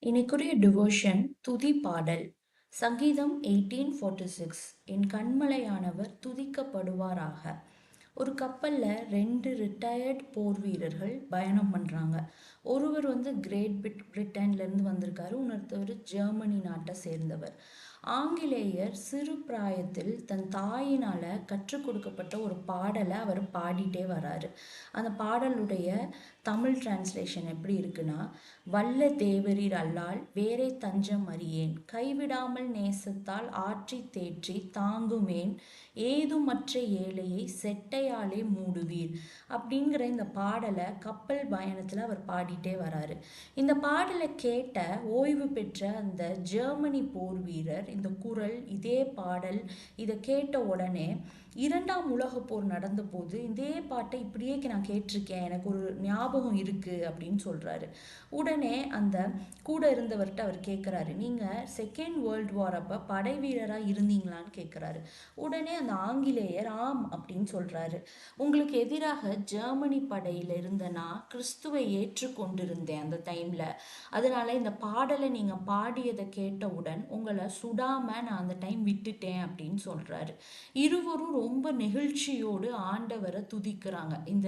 இன்னைக்குரிய devotion துதி பாடல். சங்கீதம் 1846. என் கண்மலையானவர் துதிக்கப்படுவாராக. ஒரு கப்பல்ல 2 ரிட்டையர்ட் போர் வீரர்கள் பயணம் பண்றாங்க. ஒருவர் கிரேட் பிரிட்டன்ல இருந்து வந்திருக்காரு, இன்னொருத்தவர் ஜெர்மனி நாட்டை சேர்ந்தவர். ஆங்கிலேயர் சிறு பிராயத்தில் தன் தாயினால கற்றுக் கொடுக்கப்பட்ட ஒரு பாடலை அவர் பாடிட்டே வராரு. அந்த பாடலுடைய தமிழ் டிரான்ஸ்லேஷன் எப்படி இருக்குன்னா, வல்ல தேவரீர் அல்லால் வேறே தஞ்சம் அறியேன், கைவிடாமல் நேசத்தால் ஆற்றி தேற்றி தாங்குமேன், ஏதுமற்ற ஏழையை செட்டையாலே மூடுவீர் அப்படிங்கிற இந்த பாடலை கப்பல் பயணத்துல அவர் பாடிட்டே வராரு. இந்த பாடலை கேட்ட ஓய்வு பெற்ற அந்த ஜெர்மனி போர் வீரர் இந்த குரல், இதே பாடல் இதை கேட்ட உடனே 2ஆம் உலக போர் நடந்த போது இதே பாட்டை இப்படியே நான் கேட்டிருக்கேன், எனக்கு ஒரு ஞாபகம் இருக்கு அப்படின்னு சொல்றாரு. உடனே அந்த கூட இருந்தவர்கிட்ட அவர் கேட்குறாரு, நீங்க செகண்ட் வேர்ல்டு வார் அப்ப படை வீரரா இருந்தீங்களான்னு கேட்குறாரு. உடனே அந்த ஆங்கிலேயர் ஆம் அப்படின்னு சொல்றாரு. உங்களுக்கு எதிராக ஜெர்மனி படையில இருந்தனா கிறிஸ்துவை ஏற்றுக்கொண்டிருந்தேன் அந்த டைம்ல, அதனால இந்த பாடலை நீங்க பாடியதை கேட்டவுடன் உங்களை சுடாம நான் அந்த டைம் விட்டுட்டேன் அப்படின்னு சொல்றாரு. இருவரும் ரொம்ப நெகிழ்ச்சியோடு ஆண்டவரை துதிக்கிறாங்க. இந்த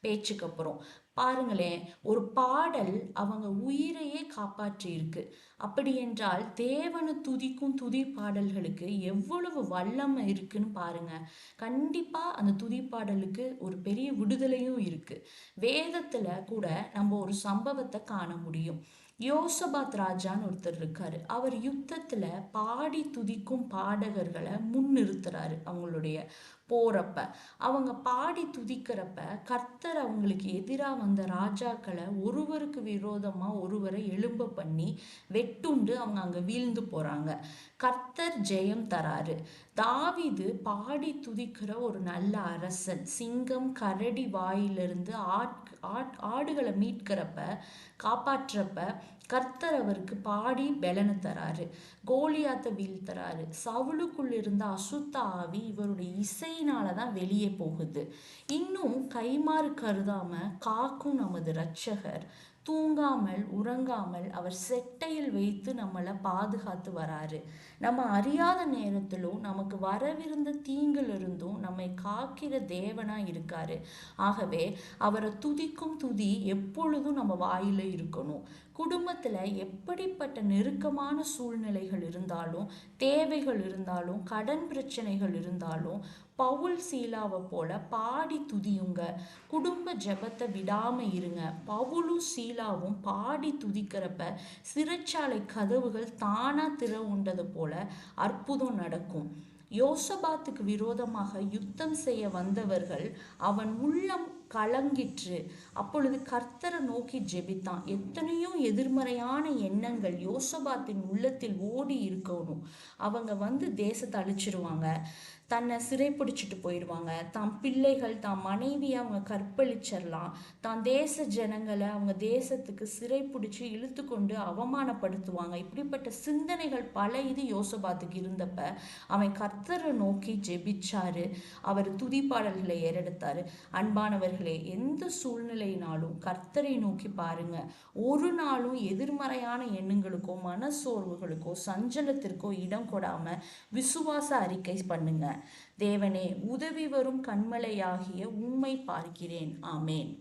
பேச்சுக்கு அப்புறம் பாருங்களேன், ஒரு பாடல் அவங்க உயிரையே காப்பாற்றி இருக்கு. அப்படி என்றால் தேவனை துதிக்கும் துதி பாடல்களுக்கு எவ்வளவு வல்லமை இருக்குன்னு பாருங்க. கண்டிப்பா அந்த துதி பாடலுக்கு ஒரு பெரிய விடுதலையும் இருக்கு. வேதத்துல கூட நம்ம ஒரு சம்பவத்தை காண முடியும். யோசபாத் ராஜான்னு ஒருத்தர் இருக்காரு. அவர் யுத்தத்துல பாடி துதிக்கும் பாடகர்களை முன்னிறுத்துறாரு. அவங்களுடைய போறப்ப அவங்க பாடி துதிக்கிறப்ப கர்த்தர் அவங்களுக்கு எதிராக வந்த ராஜாக்களை ஒருவருக்கு விரோதமா ஒருவரை எழும்ப பண்ணி வெட்டுண்டு அவங்க அங்க வீழ்ந்து போறாங்க. கர்த்தர் ஜெயம் தராரு. தாவீது பாடி துதிக்கிற ஒரு நல்ல அரசன். சிங்கம் கரடி வாயிலிருந்து ஆடுகளை மீட்கிறப்ப காப்பாற்றப்ப கர்த்தர் அவருக்கு பாடி பலனை தராரு. கோலியாத்தை வீழ்த்தராரு. சவுலுக்குள்ள இருந்த அசுத்த ஆவி இவருடைய இசையினாலதான் வெளியே போகுது. இன்னும் கைமாறு கருதாம காக்கும் நமது இரட்சகர் தூங்காமல் உறங்காமல் அவர் செட்டையில் வைத்து நம்மளை பாதுகாத்து வராரு. நம்ம அறியாத நேரத்திலும் நமக்கு வரவிருந்த தீங்கிலிருந்தும் நம்மை காக்கிற தேவனா இருக்காரு. ஆகவே அவரை துதிக்கும் துதி எப்பொழுதும் நம்ம வாயில இருக்கணும். குடும்பத்துல எப்படிப்பட்ட நெருக்கமான சூழ்நிலைகள் இருந்தாலும், தேவைகள் இருந்தாலும், கடன் பிரச்சனைகள் இருந்தாலும் பவுல் சீலாவை போல பாடி துதியுங்க. குடும்ப ஜெபத்தை விடாம இருங்க. பவுலும் சீலாவும் பாடி துதிக்கிறப்ப சிறைச்சாலை கதவுகள் தானா திறவுண்டது போல அற்புதம் நடக்கும். யோசபாத்துக்கு விரோதமாக யுத்தம் செய்ய வந்தவர்கள் அவன் உள்ளம் கலங்கிற்று. அப்பொழுது கர்த்தரை நோக்கி ஜெபித்தான். எத்தனையோ எதிர்மறையான எண்ணங்கள் யோசபாத்தின் உள்ளத்தில் ஓடி இருக்கணும். அவங்க தேசத்தை அழிச்சிருவாங்க, தன்னை சிறைப்பிடிச்சிட்டு போயிடுவாங்க, தான் பிள்ளைகள் தான் மனைவியை அவங்க கற்பழிச்சிடலாம், தான் தேச ஜனங்களை அவங்க தேசத்துக்கு சிறைப்பிடிச்சு இழுத்து கொண்டு அவமானப்படுத்துவாங்க. இப்படிப்பட்ட சிந்தனைகள் பல இது யோசபாத்துக்கு இருந்தப்ப அவன் கர்த்தரை நோக்கி ஜெபிச்சாரு. அவர் துதிப்பாடல்களை ஏறெடுத்தாரு. அன்பானவர்களே, எந்த சூழ்நிலையினாலும் கர்த்தரை நோக்கி பாருங்க. ஒரு நாளும் எதிர்மறையான எண்ணங்களுக்கோ மனசோர்வுகளுக்கோ சஞ்சலத்திற்கோ இடம் கொடாம விசுவாச அறிக்கை பண்ணுங்க. தேவனே, உதவி வரும் கண்மலையாகிய உம்மை பார்க்கிறேன். ஆமேன்.